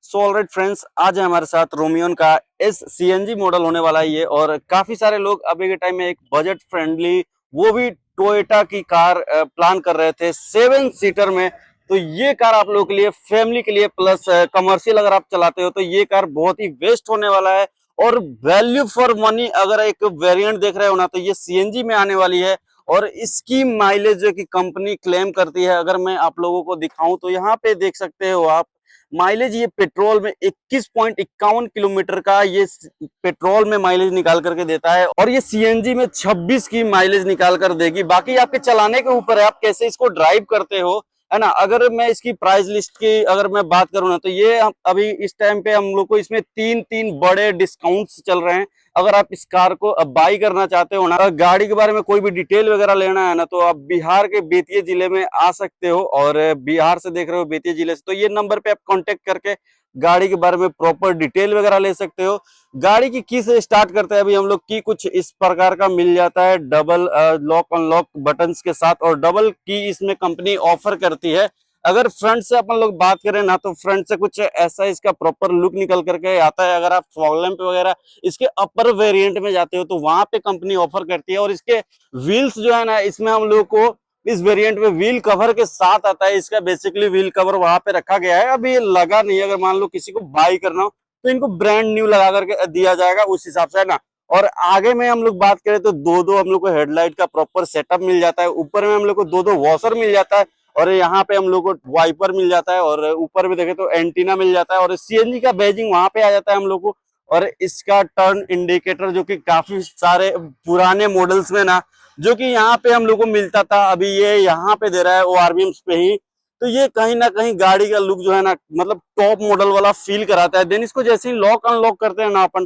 So alright friends, आज है हमारे साथ रोमियन का एस सीएनजी मॉडल होने वाला है ये। और काफी सारे लोग अभी के टाइम में एक बजट फ्रेंडली, वो भी टोयोटा की कार प्लान कर रहे थे 7 सीटर में। तो ये कार आप लोगों के लिए, फैमिली के लिए प्लस कमर्शियल अगर आप चलाते हो तो ये कार बहुत ही बेस्ट होने वाला है। और वैल्यू फॉर मनी अगर एक वेरिएंट देख रहे हो ना, तो ये सीएनजी में आने वाली है। और इसकी माइलेज जो कि कंपनी क्लेम करती है, अगर मैं आप लोगों को दिखाऊं तो यहाँ पे देख सकते हो आप माइलेज। ये पेट्रोल में 21.51 किलोमीटर का ये पेट्रोल में माइलेज निकाल करके देता है, और ये सीएनजी में 26 की माइलेज निकाल कर देगी। बाकी आपके चलाने के ऊपर है, आप कैसे इसको ड्राइव करते हो, है ना। अगर मैं इसकी प्राइस लिस्ट की अगर मैं बात करूं ना, तो ये अभी इस टाइम पे हम लोग को इसमें तीन तीन बड़े डिस्काउंट्स चल रहे हैं। अगर आप इस कार को बाई करना चाहते हो ना, अगर गाड़ी के बारे में कोई भी डिटेल वगैरह लेना है ना, तो आप बिहार के बेतिया जिले में आ सकते हो। और बिहार से देख रहे हो, बेतिया जिले से, तो ये नंबर पे आप कांटेक्ट करके गाड़ी के बारे में प्रॉपर डिटेल वगैरह ले सकते हो। गाड़ी की की से स्टार्ट करते हैं अभी हम लोग की। कुछ इस प्रकार का मिल जाता है, डबल लॉक अनलॉक बटन्स के साथ, और डबल की इसमें कंपनी ऑफर करती है। अगर फ्रंट से अपन लोग बात करें ना, तो फ्रंट से कुछ ऐसा इसका प्रॉपर लुक निकल करके आता है। अगर आप फॉग लैंप वगैरह इसके अपर वेरिएंट में जाते हो तो वहां पे कंपनी ऑफर करती है। और इसके व्हील्स जो है ना, इसमें हम लोग को इस वेरिएंट में व्हील कवर के साथ आता है। इसका बेसिकली व्हील कवर वहां पे रखा गया है, अभी ये लगा नहीं है। अगर मान लो किसी को बाई करना हो तो इनको ब्रांड न्यू लगा करके दिया जाएगा उस हिसाब से, है ना। और आगे में हम लोग बात करें तो दो दो हम लोग को हेडलाइट का प्रॉपर सेटअप मिल जाता है। ऊपर में हम लोग को दो दो वॉशर मिल जाता है, और यहाँ पे हम लोग को वाइपर मिल जाता है, और ऊपर भी देखे तो एंटीना मिल जाता है, और सीएनजी का बैजिंग वहां पे आ जाता है हम लोग को। और इसका टर्न इंडिकेटर जो कि काफी सारे पुराने मॉडल्स में ना, जो कि यहाँ पे हम लोग को मिलता था, अभी ये यहाँ पे दे रहा है ओआरबीएम्स पे ही। तो ये कहीं ना कहीं गाड़ी का लुक जो है ना, मतलब टॉप मॉडल वाला फील कराता है। देन इसको जैसे ही लॉक अनलॉक करते हैं ना अपन,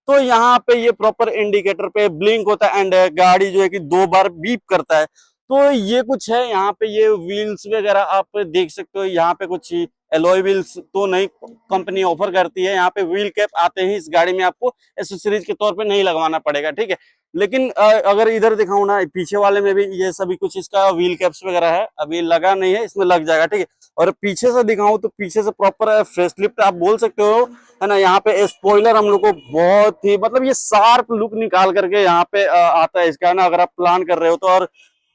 तो यहाँ पे ये प्रॉपर इंडिकेटर पे ब्लिंक होता है, एंड गाड़ी जो है कि 2 बार बीप करता है। तो ये कुछ है यहाँ पे। ये व्हील्स वगैरह आप देख सकते हो, यहाँ पे कुछ एलॉय व्हील्स तो नहीं कंपनी ऑफर करती है। यहाँ पे व्हील कैप आते हैं इस गाड़ी में, आपको एसेसरीज के तौर पे नहीं लगवाना पड़ेगा, ठीक है। लेकिन अगर इधर दिखाऊं ना, पीछे वाले में भी ये सभी कुछ इसका व्हील कैप्स वगैरह है, अभी लगा नहीं है, इसमें लग जाएगा, ठीक है। और पीछे से दिखाऊं तो पीछे से प्रॉपर फेस लिफ्ट आप बोल सकते हो, है ना। यहाँ पे स्पॉइलर हम लोग को बहुत ही, मतलब ये शार्प लुक निकाल करके यहाँ पे आता है इसका, ना। अगर आप प्लान कर रहे हो तो। और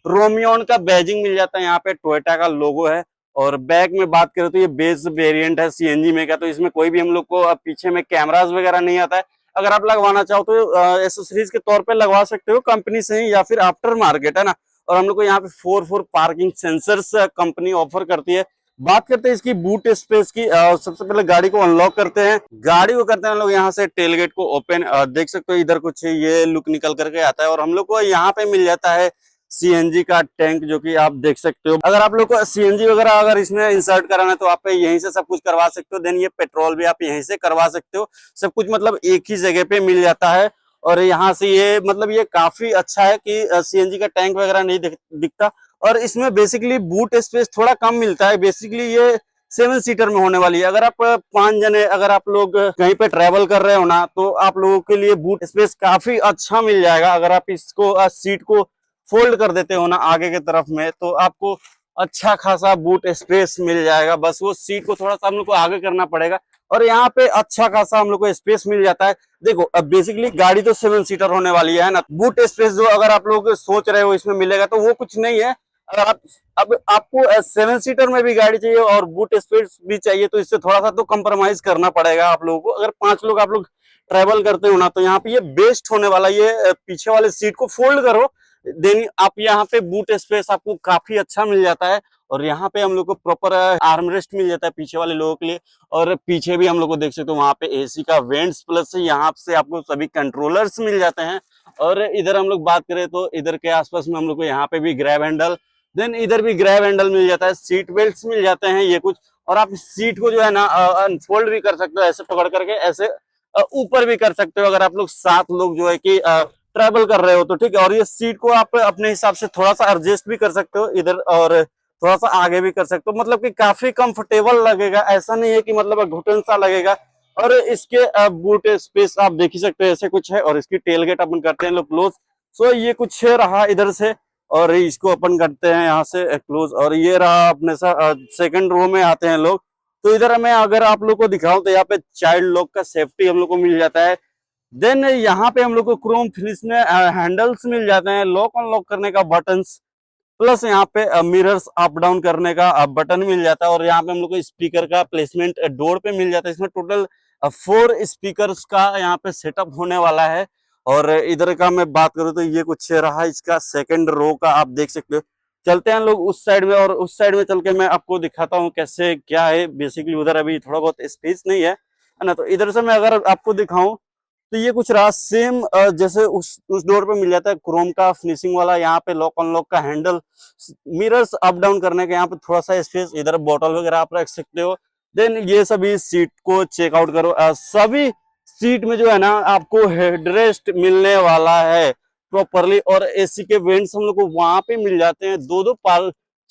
रोमियोन का बैजिंग मिल जाता है, यहाँ पे टोयोटा का लोगो है। और बैक में बात करें तो ये बेस वेरिएंट है सीएनजी में का, तो इसमें कोई भी हम लोग को पीछे में कैमरास वगैरह नहीं आता है। अगर आप लगवाना चाहो तो एसेसरीज के तौर पे लगवा सकते हो कंपनी से ही, या फिर आफ्टर मार्केट, है ना। और हम लोग को यहाँ पे 4 पार्किंग सेंसर्स कंपनी ऑफर करती है। बात करते हैं इसकी बूट स्पेस की। सबसे पहले गाड़ी को अनलॉक करते हैं, गाड़ी को करते हैं हम लोग यहाँ से टेलगेट को ओपन। देख सकते हो इधर कुछ ये लुक निकल करके आता है, और हम लोग को यहाँ पे मिल जाता है सीएनजी का टैंक, जो कि आप देख सकते हो। अगर आप लोग को सीएनजी वगैरह अगर इसमें इंसर्ट कराना है तो आप यहीं से सब कुछ करवा सकते हो। देन ये पेट्रोल भी आप यहीं से करवा सकते हो। सब कुछ मतलब एक ही जगह पे मिल जाता है। और यहाँ से ये मतलब ये काफी अच्छा है कि सीएनजी का टैंक वगैरह नहीं दिखता। और इसमें बेसिकली बूट स्पेस थोड़ा कम मिलता है। बेसिकली ये 7 सीटर में होने वाली है। अगर आप 5 जने अगर आप लोग कहीं पे ट्रेवल कर रहे हो ना, तो आप लोगों के लिए बूट स्पेस काफी अच्छा मिल जाएगा। अगर आप इसको सीट को फोल्ड कर देते हो ना आगे की तरफ में, तो आपको अच्छा खासा बूट स्पेस मिल जाएगा। बस वो सीट को थोड़ा सा हम लोग को आगे करना पड़ेगा, और यहाँ पे अच्छा खासा हम लोग को स्पेस मिल जाता है। देखो अब बेसिकली गाड़ी तो 7 सीटर होने वाली है ना। बूट स्पेस जो अगर आप लोग सोच रहे हो इसमें मिलेगा, तो वो कुछ नहीं है। अगर आप अब आपको 7 सीटर में भी गाड़ी चाहिए और बूट स्पेस भी चाहिए, तो इससे थोड़ा सा तो कंप्रोमाइज करना पड़ेगा आप लोगों को। अगर 5 लोग आप लोग ट्रेवल करते हो ना, तो यहाँ पे ये बेस्ट होने वाला। ये पीछे वाले सीट को फोल्ड करो, देन आप यहाँ पे बूट स्पेस आपको काफी अच्छा मिल जाता है। और यहाँ पे हम लोग को प्रॉपर आर्मरेस्ट मिल जाता है पीछे वाले लोगों के लिए। और पीछे भी हम लोग को देख सकते हो, वहां पे एसी का वेंट्स, प्लस यहाँ से आपको सभी कंट्रोलर्स मिल जाते हैं। और इधर हम लोग बात करें तो इधर के आसपास में हम लोग को यहाँ पे भी ग्रैब हैंडल, देन इधर भी ग्रैब हैंडल मिल जाता है, सीट बेल्ट मिल जाते हैं ये कुछ। और आप सीट को जो है ना अनफोल्ड भी कर सकते हो, ऐसे पकड़ करके ऐसे ऊपर भी कर सकते हो। अगर आप लोग 7 लोग जो है कि ट्रेवल कर रहे हो तो, ठीक है। और ये सीट को आप अपने हिसाब से थोड़ा सा एडजस्ट भी कर सकते हो इधर, और थोड़ा सा आगे भी कर सकते हो। मतलब कि काफी कंफर्टेबल लगेगा, ऐसा नहीं है कि मतलब घुटन सा लगेगा। और इसके बूट स्पेस आप देख ही सकते हो, ऐसे कुछ है। और इसकी टेल गेट अपन करते हैं लोग क्लोज। सो ये कुछ रहा इधर से, और इसको अपन करते हैं यहाँ से क्लोज। और ये रहा अपने सा सेकंड रो में आते हैं लोग। तो इधर मैं अगर आप लोग को दिखाऊं तो यहाँ पे चाइल्ड लॉक का सेफ्टी हम लोग को मिल जाता है। देन यहाँ पे हम लोग को क्रोम फिनिश में हैंडल्स मिल जाते हैं, लॉक अनलॉक करने का बटन्स, प्लस यहाँ पे मिरर्स अप डाउन करने का बटन मिल जाता है। और यहाँ पे हम लोग को स्पीकर का प्लेसमेंट डोर पे मिल जाता है। इसमें टोटल 4 स्पीकर्स का यहाँ पे सेटअप होने वाला है। और इधर का मैं बात करूँ तो ये कुछ रहा इसका सेकंड रो का, आप देख सकते हो। चलते हैं लोग उस साइड में, और उस साइड में चल के मैं आपको दिखाता हूँ कैसे क्या है। बेसिकली उधर अभी थोड़ा बहुत स्पेस नहीं है ना, तो इधर से मैं अगर आपको दिखाऊं तो ये कुछ रहा सेम जैसे उस डोर पे मिल जाता है क्रोम का फिनिशिंग वाला। यहाँ पे लॉक अनलॉक का हैंडल, मिरर्स अप डाउन करने का यहाँ पे थोड़ा सा स्पेस, इधर बॉटल वगैरह आप रख सकते हो। देन ये सभी सीट को चेकआउट करो। सभी सीट में जो है ना आपको हेडरेस्ट मिलने वाला है प्रॉपरली, और एसी के वेंट्स हम लोग को वहां पे मिल जाते हैं। दो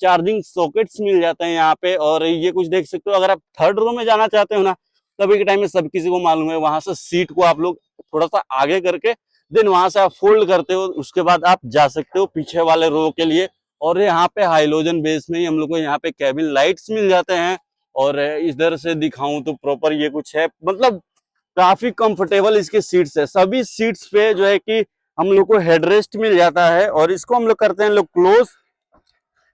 चार्जिंग सॉकेट्स मिल जाते हैं यहाँ पे। और ये कुछ देख सकते हो, अगर आप थर्ड रो में जाना चाहते हो ना, तभी के टाइम में सब किसी को मालूम है, वहां से सीट को आप लोग थोड़ा सा आगे करके देन वहां से आप फोल्ड करते हो, उसके बाद आप जा सकते हो पीछे वाले रो के लिए। और यहाँ पे हाइलोजन बेस में ही हम लोग को यहाँ पे कैबिन लाइट्स मिल जाते हैं। और इधर से दिखाऊं तो प्रॉपर ये कुछ है, मतलब काफी कंफर्टेबल इसके सीट्स है। सभी सीट्स पे जो है कि हम लोग को हेडरेस्ट मिल जाता है। और इसको हम लोग करते हैं लोग क्लोज।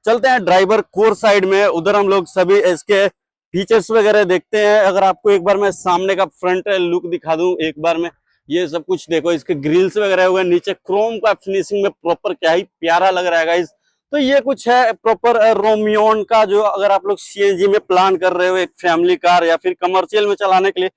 चलते हैं ड्राइवर कोर साइड में, उधर हम लोग सभी इसके फीचर्स वगैरह देखते हैं। अगर आपको एक बार मैं सामने का फ्रंट लुक दिखा दूं एक बार में, ये सब कुछ देखो, इसके ग्रिल्स वगैरह हुए, नीचे क्रोम का फिनिशिंग में प्रॉपर क्या ही प्यारा लग रहा है गाइस। तो ये कुछ है प्रॉपर रोमियोन का, जो अगर आप लोग सीएनजी में प्लान कर रहे हो एक फैमिली कार या फिर कमर्शियल में चलाने के लिए,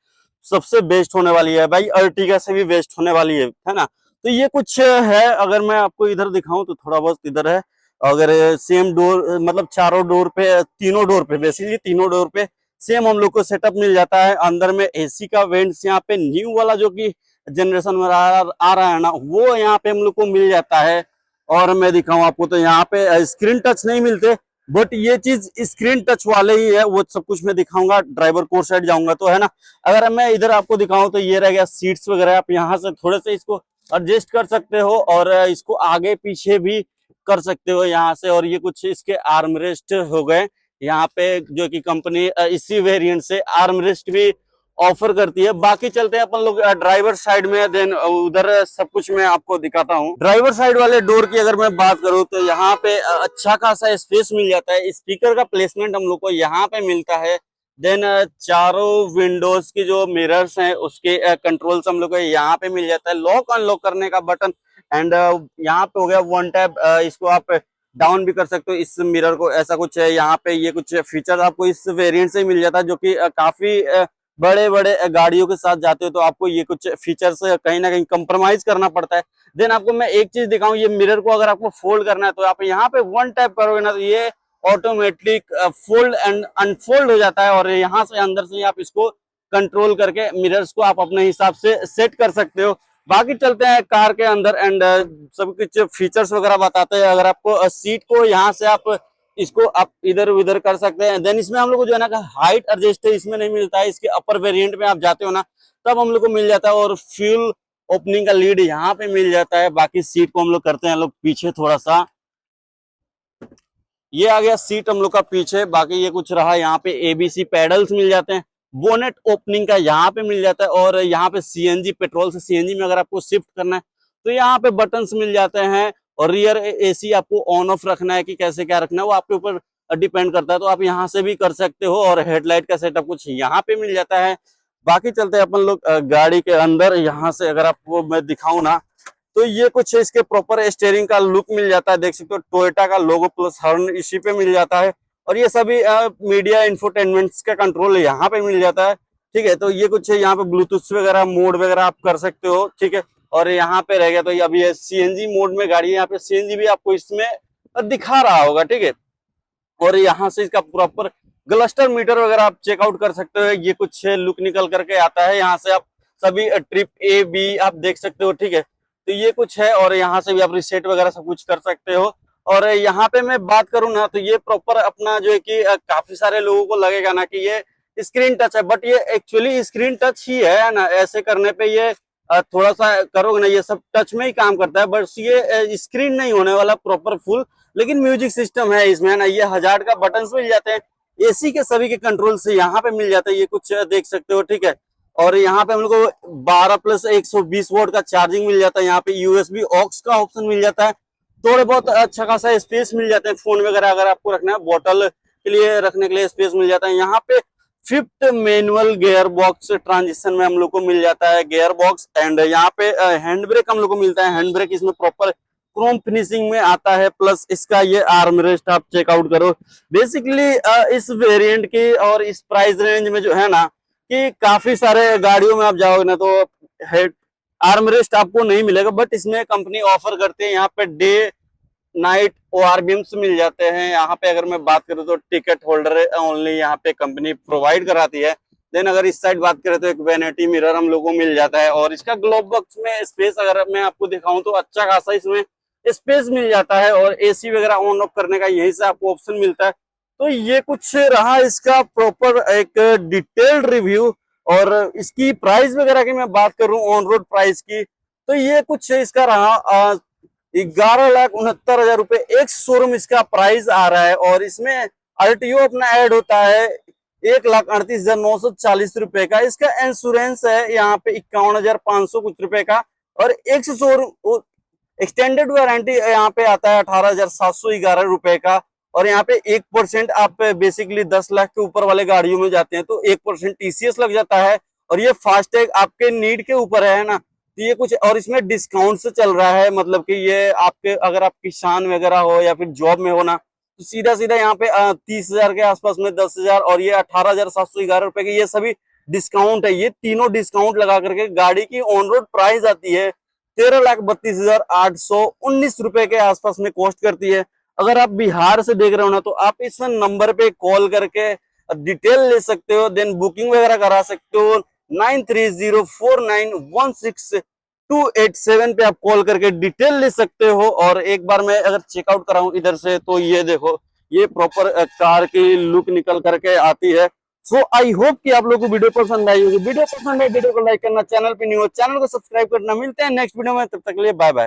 सबसे बेस्ट होने वाली है भाई। अर्टिगा से भी बेस्ट होने वाली है ना। तो ये कुछ है। अगर मैं आपको इधर दिखाऊं तो थोड़ा बहुत इधर है, अगर सेम डोर मतलब चारों डोर पे, तीनों डोर पे, बेसिकली तीनों डोर पे सेम हम लोग को सेटअप मिल जाता है। अंदर में एसी का वेंट्स यहाँ पे न्यू वाला जो कि जनरेशन में आ रहा है ना, वो यहाँ पे हम लोग को मिल जाता है। और मैं दिखाऊं आपको तो यहाँ पे स्क्रीन टच नहीं मिलते, बट ये चीज स्क्रीन टच वाले ही है। वो सब कुछ मैं दिखाऊंगा ड्राइवर कोर साइड जाऊंगा तो, है ना। अगर मैं इधर आपको दिखाऊं तो ये रह गया सीट्स वगैरह, आप यहाँ से थोड़े से इसको एडजस्ट कर सकते हो और इसको आगे पीछे भी कर सकते हो यहाँ से। और ये कुछ इसके आर्मरेस्ट हो गए यहाँ पे, जो कि कंपनी इसी वेरिएंट से आर्मरेस्ट भी ऑफर करती है। बाकी चलते हैं अपन लोग ड्राइवर साइड में, देन उधर सब कुछ मैं आपको दिखाता हूँ। ड्राइवर साइड वाले डोर की अगर मैं बात करूँ तो यहाँ पे अच्छा खासा स्पेस मिल जाता है। स्पीकर का प्लेसमेंट हम लोग को यहाँ पे मिलता है। देन चारों विंडोज की जो मिरर्स हैं उसके कंट्रोल्स हम लोग को यहाँ पे मिल जाता है। लॉक अनलॉक करने का बटन, एंड यहाँ पे हो गया वन टैप, इसको आप डाउन भी कर सकते हो इस मिरर को, ऐसा कुछ है यहाँ पे। ये कुछ फीचर आपको इस वेरिएंट से मिल जाता है, जो कि काफी बड़े बड़े गाड़ियों के साथ जाते हो तो आपको ये कुछ फीचर्स कहीं ना कहीं कंप्रोमाइज करना पड़ता है। देन आपको मैं एक चीज दिखाऊं, ये मिरर को अगर आपको फोल्ड करना है तो आप यहाँ पे वन टैप करोगे ना तो ये ऑटोमेटिक फोल्ड एंड अनफोल्ड हो जाता है। और यहाँ से अंदर से आप इसको कंट्रोल करके मिरर्स को आप अपने हिसाब से सेट कर सकते हो। बाकी चलते हैं कार के अंदर एंड सब कुछ फीचर्स वगैरह बताते हैं। अगर आपको सीट को यहाँ से आप इसको आप इधर उधर कर सकते हैं। देन इसमें हम लोग को जो है ना हाइट एडजस्ट है, इसमें नहीं मिलता है। इसके अपर वेरिएंट में आप जाते हो ना तब हम लोग को मिल जाता है। और फ्यूल ओपनिंग का लीड यहाँ पे मिल जाता है। बाकी सीट को हम लोग करते हैं लोग पीछे थोड़ा सा, ये आ गया सीट हम लोग का पीछे। बाकी ये कुछ रहा, यहाँ पे एबीसी पैडल्स मिल जाते हैं। बोनेट ओपनिंग का यहाँ पे मिल जाता है। और यहाँ पे सीएनजी, पेट्रोल से सीएनजी में अगर आपको शिफ्ट करना है तो यहाँ पे बटन्स मिल जाते हैं। और रियर एसी आपको ऑन ऑफ रखना है कि कैसे क्या रखना है वो आपके ऊपर डिपेंड करता है, तो आप यहाँ से भी कर सकते हो। और हेडलाइट का सेटअप कुछ यहाँ पे मिल जाता है। बाकी चलते हैं अपन लोग गाड़ी के अंदर। यहाँ से अगर आपको मैं दिखाऊं ना तो ये कुछ इसके प्रॉपर स्टीयरिंग का लुक मिल जाता है। देख सकते हो टोयोटा का लोगो प्लस हॉर्न इसी पे मिल जाता है। और ये सभी मीडिया इंफोटेनमेंट का कंट्रोल यहाँ पे मिल जाता है। ठीक है, तो ये कुछ है, यहाँ पे ब्लूटूथ वगैरह मोड वगैरह आप कर सकते हो। ठीक है, और यहाँ पे रह गया तो अभी ये सीएनजी मोड में गाड़ी है, यहाँ पे सीएनजी भी आपको इसमें दिखा रहा होगा। ठीक है, और यहाँ से इसका प्रॉपर क्लस्टर मीटर वगैरह आप चेकआउट कर सकते हो। ये कुछ लुक निकल करके आता है। यहाँ से आप सभी ट्रिप ए बी आप देख सकते हो। ठीक है, तो ये कुछ है। और यहाँ से भी आप रिसेट वगैरह सब कुछ कर सकते हो। और यहाँ पे मैं बात करूँ ना तो ये प्रॉपर अपना जो है कि काफी सारे लोगों को लगेगा ना कि ये स्क्रीन टच है, बट ये एक्चुअली स्क्रीन टच ही है ना। ऐसे करने पे ये थोड़ा सा करोगे ना, ये सब टच में ही काम करता है, बट ये स्क्रीन नहीं होने वाला प्रॉपर फुल। लेकिन म्यूजिक सिस्टम है इसमें ना, ये हजार्ड का बटन मिल जाते हैं। एसी के सभी के कंट्रोल से यहाँ पे मिल जाता है, ये कुछ देख सकते हो, ठीक है। और यहाँ पे हम लोग को 12 प्लस 120 वोल्ट का चार्जिंग मिल जाता है। यहाँ पे यूएसबी ऑक्स का ऑप्शन मिल जाता है। थोड़े बहुत अच्छा खासा स्पेस मिल जाते हैं, फोन वगैरह अगर आपको रखना है, बोतल के लिए रखने के लिए स्पेस मिल जाता है। यहाँ पे 5th manual gear box transition में हम लोग को मिल जाता है गियर बॉक्स। एंड यहाँ पे हैंड ब्रेक हम लोग को मिलता है। हैंड ब्रेक इसमें प्रॉपर क्रोम फिनिशिंग में आता है, प्लस इसका ये आर्म रेस्ट आप चेकआउट करो। बेसिकली इस वेरिएंट की और इस प्राइस रेंज में जो है ना, कि काफी सारे गाड़ियों में आप जाओगे ना तो हेड आर्म रेस्ट आपको नहीं मिलेगा, बट इसमें कंपनी ऑफर करती है। यहाँ पे डे नाइट ORBMs मिल जाते हैं। यहाँ पे अगर मैं बात करूँ तो टिकट होल्डर ओनली यहाँ पे कंपनी प्रोवाइड कराती है। देन अगर इस साइड बात करें तो एक वैनिटी मिरर हम लोगों को मिल जाता है। और इसका ग्लोब बॉक्स में स्पेस अगर मैं आपको दिखाऊं तो अच्छा खासा इसमें स्पेस मिल जाता है। और एसी वगैरह ऑन ऑफ करने का यही से आपको ऑप्शन मिलता है। तो ये कुछ रहा इसका प्रॉपर एक डिटेल्ड रिव्यू। और इसकी प्राइस वगैरह की मैं बात करूं ऑन रोड प्राइस की, तो ये कुछ इसका रहा 11,69,000 रुपए एक शोरूम इसका प्राइस आ रहा है। और इसमें RTO अपना ऐड होता है 1,38,940 रुपए का। इसका इंश्योरेंस है यहाँ पे 51,500 कुछ रुपए का। और एक शोरूम एक्सटेंडेड वारंटी यहाँ पे आता है 18,711 रुपए का। और यहाँ पे 1% आप बेसिकली 10 लाख के ऊपर वाले गाड़ियों में जाते हैं तो 1% TCS लग जाता है। और ये फास्टैग आपके नीड के ऊपर है ना, तो ये कुछ और इसमें डिस्काउंट से चल रहा है। मतलब कि ये आपके अगर आप किसान वगैरह हो या फिर जॉब में हो ना, तो सीधा सीधा यहाँ पे 30,000 के आसपास में 10,000 और ये 18,711 रुपए के ये सभी डिस्काउंट है। ये तीनों डिस्काउंट लगा करके गाड़ी की ऑन रोड प्राइस आती है 13,32,819 रुपए के आसपास में कॉस्ट करती है। अगर आप बिहार से देख रहे हो ना तो आप इस नंबर पे कॉल करके डिटेल ले सकते हो, देन बुकिंग वगैरह करा सकते हो। 9304916287 पे आप कॉल करके डिटेल ले सकते हो। और एक बार मैं अगर चेकआउट कराऊं इधर से तो ये देखो, ये प्रॉपर कार की लुक निकल करके आती है। सो आई होप कि आप लोगों को वीडियो पसंद आई होगी। वीडियो पसंद है वीडियो को लाइक करना, चैनल पे न्यू हो चैनल को सब्सक्राइब करना। मिलते हैं नेक्स्ट वीडियो में, तब तक के लिए बाय बाय।